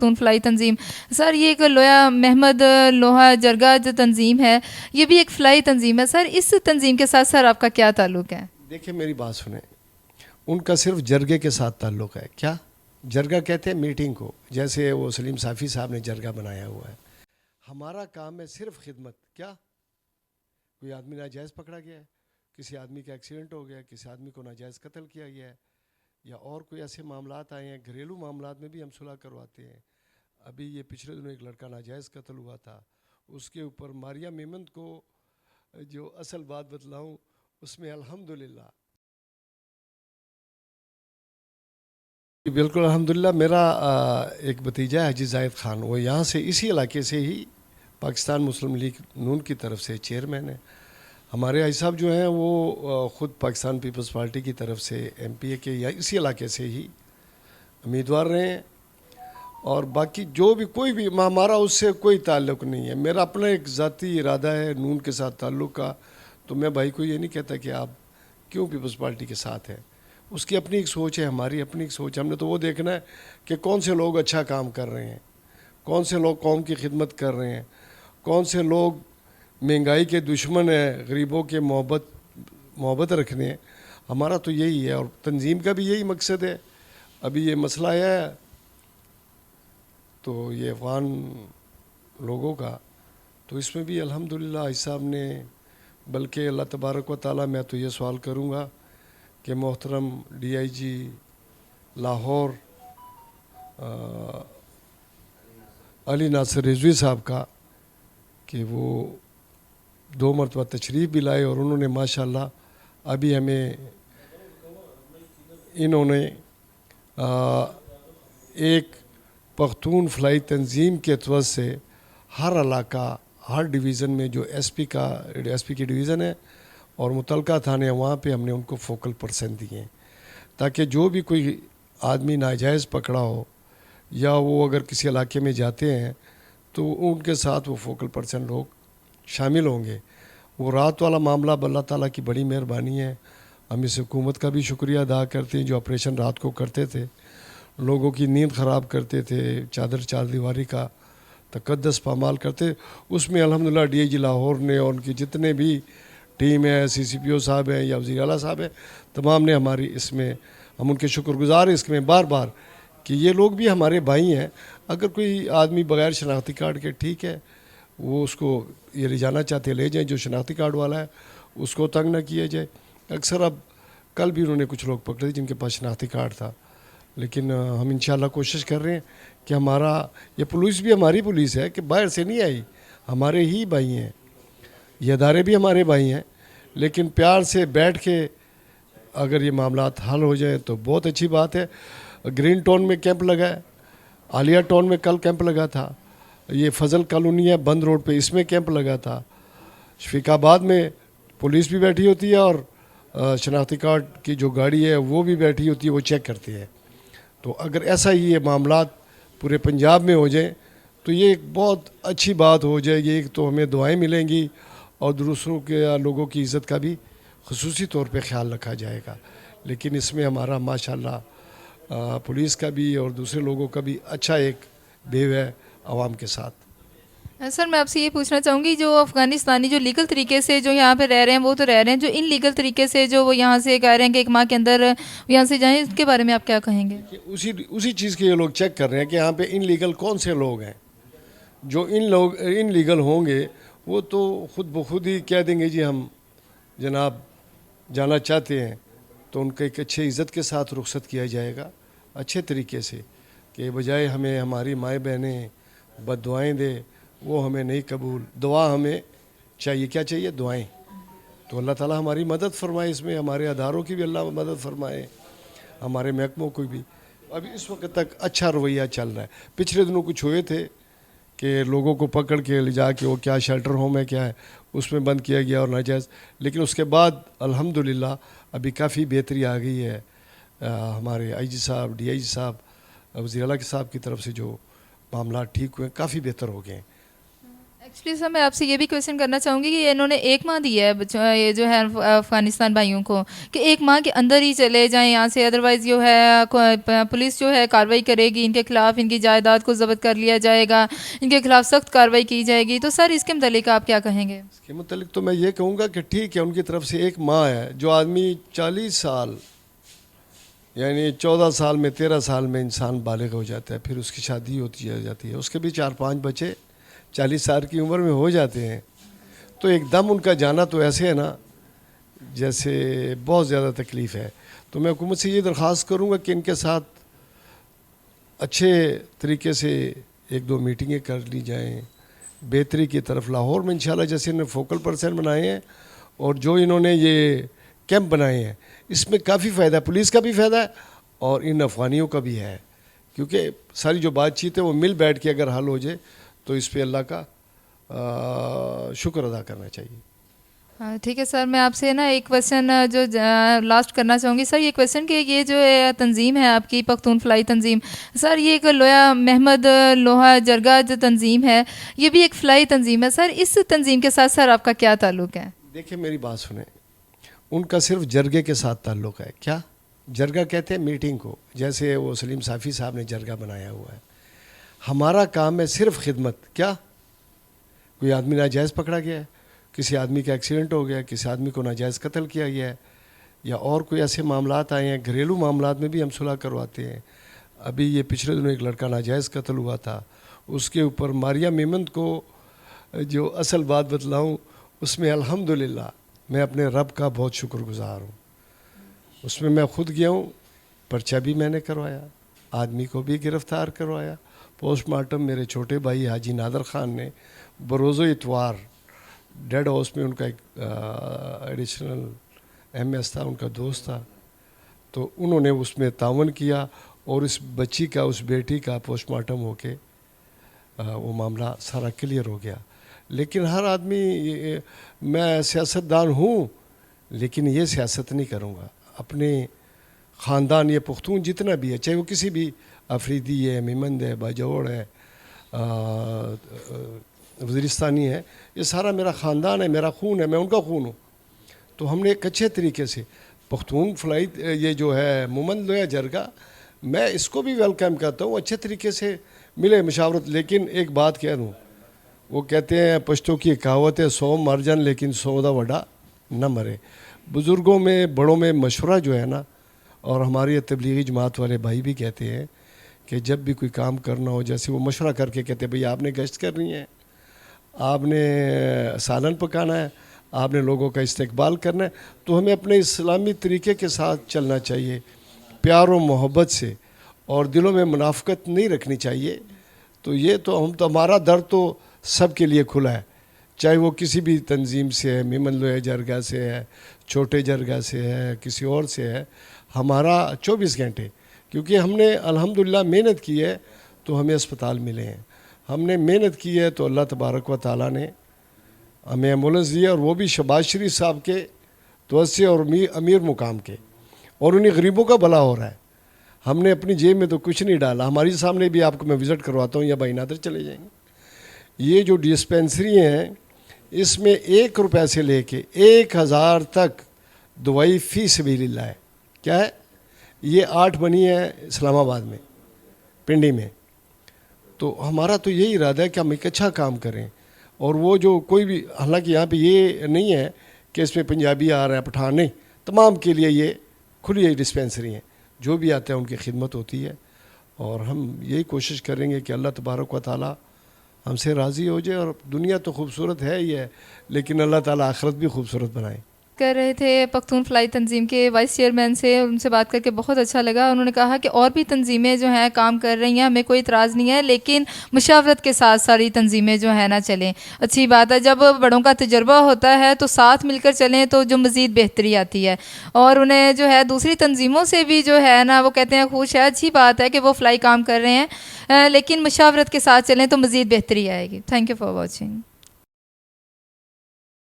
पख्तून फलाई तंजीम। Sir ये एक लोया महमद लोहा जरगा जो तंजीम है, ये भी एक फ़लाई तंजीम है। सर इस तंजीम के साथ सर आपका क्या ताल्लुक़ है? देखिए मेरी बात सुने, उनका सिर्फ जरगे के साथ ताल्लुक़ है। क्या जरगा कहते हैं मीटिंग को, जैसे वो सलीम साफ़ी साहब ने जरगा बनाया हुआ है। हमारा काम है सिर्फ खिदमत। क्या कोई आदमी नाजायज़ पकड़ा गया है, किसी आदमी का एक्सीडेंट हो गया, किसी आदमी को नाजायज़ कत्ल किया गया है, या और कोई ऐसे मामलात आए हैं, घरेलू मामलात में भी हम सुलह करवाते हैं। अभी ये पिछले दिनों एक लड़का नाजायज़ कत्ल हुआ था, उसके ऊपर मारिया मेमन को जो असल बात बतलाऊं, उसमें अल्हम्दुलिल्लाह बिल्कुल अल्हम्दुलिल्लाह मेरा एक भतीजा है हाजी जाहिद ख़ान, वो यहाँ से इसी इलाके से ही पाकिस्तान मुस्लिम लीग नून की तरफ से चेयरमैन है। हमारे भाई साहब जो हैं वो ख़ुद पाकिस्तान पीपल्स पार्टी की तरफ से एमपीए के या इसी इलाके से ही उम्मीदवार रहे हैं। और बाकी जो भी कोई भी हमारा उससे कोई ताल्लुक़ नहीं है। मेरा अपना एक ज़ाती इरादा है नून के साथ ताल्लुक़ का, तो मैं भाई को ये नहीं कहता कि आप क्यों पीपल्स पार्टी के साथ हैं। उसकी अपनी एक सोच है, हमारी अपनी एक सोच है। हमने तो वो देखना है कि कौन से लोग अच्छा काम कर रहे हैं, कौन से लोग कौम की खिदमत कर रहे हैं, कौन से लोग महंगाई के दुश्मन हैं, गरीबों के मोहब्बत रखने हैं। हमारा तो यही है और तंजीम का भी यही मकसद है। अभी ये मसला आया है तो ये अफ़गान लोगों का, तो इसमें भी अल्हम्दुलिल्लाह भाई साहब ने, बल्कि अल्लाह तबारक व तआला, मैं तो ये सवाल करूँगा कि मोहतरम डीआईजी लाहौर अली नासिर रिजवी साहब का, कि वो 2 मरतबा तशरीफ़ भी लाए और उन्होंने माशाल्लाह अभी हमें इन्होंने एक पख्तून फलाई तंजीम के तवज़ से हर इलाका, हर डिवीज़न में जो एसपी की डिवीज़न है और मुतलका थाने हैं, वहाँ पे हमने उनको फोकल पर्सन दिए हैं, ताकि जो भी कोई आदमी नाजायज़ पकड़ा हो या वो अगर किसी इलाके में जाते हैं तो उनके साथ वो फोकल पर्सन लोग शामिल होंगे। वो रात वाला मामला अल्लाह ताला की बड़ी मेहरबानी है। हम इस हुकूमत का भी शुक्रिया अदा करते हैं जो ऑपरेशन रात को करते थे, लोगों की नींद ख़राब करते थे, चादर चार दीवारी का तकद्दस पामाल करते। उसमें अल्हम्दुलिल्लाह डीआईजी लाहौर ने और उनकी जितने भी टीम है, सीसीपीओ साहब हैं या वज़ीर आला साहब हैं, तमाम ने हमारी इसमें, हम उनके शुक्रगुज़ार हैं इसमें बार बार, कि ये लोग भी हमारे भाई हैं। अगर कोई आदमी बग़ैर शनाख्ती कार्ड के, ठीक है, वो उसको ये ले जाना चाहते ले जाएँ, जो शनाख्ती कार्ड वाला है उसको तंग ना किया जाए। अक्सर अब कल भी उन्होंने कुछ लोग पकड़े जिनके पास शनाख्ती कार्ड था, लेकिन हम इंशाल्लाह कोशिश कर रहे हैं कि हमारा ये पुलिस भी हमारी पुलिस है, कि बाहर से नहीं आई, हमारे ही भाई हैं, ये अदारे भी हमारे भाई हैं। लेकिन प्यार से बैठ के अगर ये मामलात हल हो जाए तो बहुत अच्छी बात है। ग्रीन टाउन में कैंप लगा है, आलिया टाउन में कल कैंप लगा था, ये फजल कॉलोनी है बंद रोड पे, इसमें कैंप लगा था। शफीकाबाद में पुलिस भी बैठी होती है और शनाख्ती कार्ड की जो गाड़ी है वो भी बैठी होती है, वो चेक करती है। तो अगर ऐसा ही ये मामलात पूरे पंजाब में हो जाए तो ये एक बहुत अच्छी बात हो जाएगी। एक तो हमें दुआएं मिलेंगी और दूसरों के लोगों की इज़्ज़त का भी ख़ुसूसी तौर पे ख्याल रखा जाएगा। लेकिन इसमें हमारा माशाल्लाह पुलिस का भी और दूसरे लोगों का भी अच्छा एक बेव है आवाम के साथ। सर मैं आपसे ये पूछना चाहूँगी, जो अफ़गानिस्तानी जो लीगल तरीके से जो यहाँ पे रह रहे हैं वो तो रह रहे हैं, जो इन लीगल तरीके से जो वो यहाँ से कह रहे हैं कि 1 माह के अंदर यहाँ से जाएं, इसके बारे में आप क्या कहेंगे? उसी चीज़ के ये लोग चेक कर रहे हैं कि यहाँ पे इन लीगल कौन से लोग हैं। जो इन लीगल होंगे वो तो खुद ब खुद ही कह देंगे जी हम जनाब जाना चाहते हैं, तो उनका एक अच्छे इज़्ज़त के साथ रुखसत किया जाएगा अच्छे तरीके से, कि बजाय हमें हमारी माएँ बहनें बद्दुआएँ दे, वो हमें नहीं कबूल। दुआ हमें चाहिए, क्या चाहिए? दुआएं। तो अल्लाह ताला हमारी मदद फरमाए, इसमें हमारे अदारों की भी अल्लाह मदद फरमाए, हमारे महकमों को भी। अभी इस वक्त तक अच्छा रवैया चल रहा है। पिछले दिनों कुछ हुए थे कि लोगों को पकड़ के ले जा के, वो क्या शेल्टर होम है क्या है, उसमें बंद किया गया और नाजायज़। लेकिन उसके बाद अल्हम्दुलिल्लाह अभी काफ़ी बेहतरी आ गई है। हमारे आईजी साहब, डीआईजी साहब, वज़ीर आला के साहब की तरफ से जो मामला ठीक हुए, काफ़ी बेहतर हो गए हैं। एक्चुअली सर मैं आपसे ये भी क्वेश्चन करना चाहूँगी कि इन्होंने 1 माह दिया है ये जो है अफ़गानिस्तान भाइयों को कि 1 माह के अंदर ही चले जाएं यहाँ से, अदरवाइज़ जो है पुलिस जो है कार्रवाई करेगी इनके खिलाफ, इनकी जायदाद को जब्त कर लिया जाएगा, इनके खिलाफ सख्त कार्रवाई की जाएगी। तो सर इसके मतलब आप क्या कहेंगे? इसके मतलब तो मैं ये कहूँगा कि ठीक है, उनकी तरफ से 1 माह है। जो आदमी 40 साल यानी 14 साल में 13 साल में इंसान बालिग हो जाता है, फिर उसकी शादी होती जाती है, उसके भी 4-5 बच्चे 40 साल की उम्र में हो जाते हैं, तो एकदम उनका जाना तो ऐसे है ना जैसे बहुत ज़्यादा तकलीफ़ है। तो मैं हुकूमत से ये दरख्वास्त करूँगा कि इनके साथ अच्छे तरीके से 1-2 मीटिंगें कर ली जाएं बेहतरी की तरफ। लाहौर में इंशाल्लाह जैसे इन्होंने फोकल पर्सन बनाए हैं और जो इन्होंने ये कैंप बनाए हैं, इसमें काफ़ी फ़ायदा है, पुलिस का भी फ़ायदा है और इन अफ़गानियों का भी है, क्योंकि सारी जो बातचीत है वो मिल बैठ के अगर हल हो जाए तो इस पे अल्लाह का शुक्र अदा करना चाहिए। ठीक है सर, मैं आपसे ना एक क्वेश्चन जो लास्ट करना चाहूँगी सर, ये क्वेश्चन कि ये जो है तंजीम है आपकी पख्तून फलाई तंजीम, सर ये एक लोया महमद लोहा जरगा जो तंजीम है ये भी एक फ़लाई तंजीम है, सर इस तंजीम के साथ सर आपका क्या ताल्लुक़ है? देखिए मेरी बात सुने, उनका सिर्फ जरगे के साथ ताल्लुक़ है। क्या जरगा कहते हैं मीटिंग को, जैसे वो सलीम साफ़ी साहब ने जरगा बनाया हुआ है। हमारा काम है सिर्फ खिदमत। क्या कोई आदमी नाजायज़ पकड़ा गया है, किसी आदमी का एक्सीडेंट हो गया, किसी आदमी को नाजायज़ कत्ल किया गया है, या और कोई ऐसे मामलात आए हैं, घरेलू मामलात में भी हम सुलह करवाते हैं। अभी ये पिछले दिनों एक लड़का नाजायज़ कत्ल हुआ था, उसके ऊपर मारिया मेमन को जो असल बात बतलाऊँ उसमें अल्हम्दुलिल्लाह मैं अपने रब का बहुत शुक्रगुज़ार हूँ। उसमें मैं ख़ुद गया हूँ, पर्चा भी मैंने करवाया, आदमी को भी गिरफ़्तार करवाया, पोस्टमार्टम मेरे छोटे भाई हाजी नादर ख़ान ने बरोज़ो इतवार डेड हाउस में, उनका एक एडिशनल MS था, उनका दोस्त था, तो उन्होंने उसमें तावन किया और इस बच्ची का, उस बेटी का पोस्टमार्टम होके वो मामला सारा क्लियर हो गया। लेकिन हर आदमी, मैं सियासतदान हूँ लेकिन ये सियासत नहीं करूँगा। अपने ख़ानदान, ये पुख्तून जितना भी है, चाहे वो किसी भी अफरीदी है, मेमंद है, बाजौड़ है, वज़ीरिस्तानी है, ये सारा मेरा ख़ानदान है, मेरा खून है, मैं उनका खून हूँ। तो हमने एक अच्छे तरीके से पख्तून फलाई ये जो है मोमन लोया जरगा, मैं इसको भी वेलकम करता हूँ, अच्छे तरीके से मिले मशावरत। लेकिन एक बात कह दूँ, वो कहते हैं पश्तो की कहावत है, 100 मर जान लेकिन 100 दा वड़ा न मरे। बुज़ुर्गों में, बड़ों में मशवरा जो है ना, और हमारी तबलीगी जमात वाले भाई भी कहते हैं कि जब भी कोई काम करना हो, जैसे वो मशवरा करके कहते हैं भाई आपने गश्त करनी है, आपने सालन पकाना है, आपने लोगों का इस्तकबाल करना है, तो हमें अपने इस्लामी तरीके के साथ चलना चाहिए, प्यार और मोहब्बत से, और दिलों में मुनाफ़कत नहीं रखनी चाहिए। तो ये तो हम तो, हमारा दर तो सब के लिए खुला है, चाहे वो किसी भी तंजीम से है, मेमन लोया जरगा से है, छोटे जरगा से है, किसी और से है, हमारा 24 घंटे, क्योंकि हमने अल्हम्दुलिल्लाह मेहनत की है तो हमें अस्पताल मिले हैं, हमने मेहनत की है तो अल्लाह तबारक व ताला ने हमें एम्बुलेंस दिया, और वो भी शहबाज शरीफ साहब के तवस्से और अमीर मुकाम के, और उन्हीं गरीबों का भला हो रहा है। हमने अपनी जेब में तो कुछ नहीं डाला। हमारे सामने भी आपको मैं विज़िट करवाता हूँ, या भाई नादर चले जाएंगे। ये जो डिस्पेंसरी हैं, इसमें 1 रुपये से लेके 1000 तक दवाई फ़ी सबीलिल्लाह है। क्या है ये? 8 बनी है इस्लामाबाद में, पिंडी में। तो हमारा तो यही इरादा है कि हम एक अच्छा काम करें, और वो जो कोई भी, हालांकि यहाँ पे ये नहीं है कि इसमें पंजाबी आ रहा है, पठान नहीं, तमाम के लिए ये खुली डिस्पेंसरी हैं, जो भी आता है उनकी खिदमत होती है। और हम यही कोशिश करेंगे कि अल्लाह तबारक व ताला हमसे राज़ी हो जाए, और दुनिया तो खूबसूरत है ही है, लेकिन अल्लाह ताला आखिरत भी खूबसूरत बनाए। कर रहे थे पख्तून फलाई तंजीम के वाइस चेयरमैन से, उनसे बात करके बहुत अच्छा लगा। उन्होंने कहा कि और भी तंजीमें जो हैं काम कर रही हैं, हमें कोई इतराज़ नहीं है, लेकिन मुशावरत के साथ सारी तंजीमें जो है ना चलें। अच्छी बात है, जब बड़ों का तजर्बा होता है तो साथ मिलकर चलें तो जो मज़ीद बेहतरी आती है। और उन्हें जो है दूसरी तंजीमों से भी जो है ना, वो कहते हैं खुश है, अच्छी बात है कि वो फ़लाई काम कर रहे हैं, लेकिन मुशावरत के साथ चलें तो मज़ीद बेहतरी आएगी। Thank you for watching.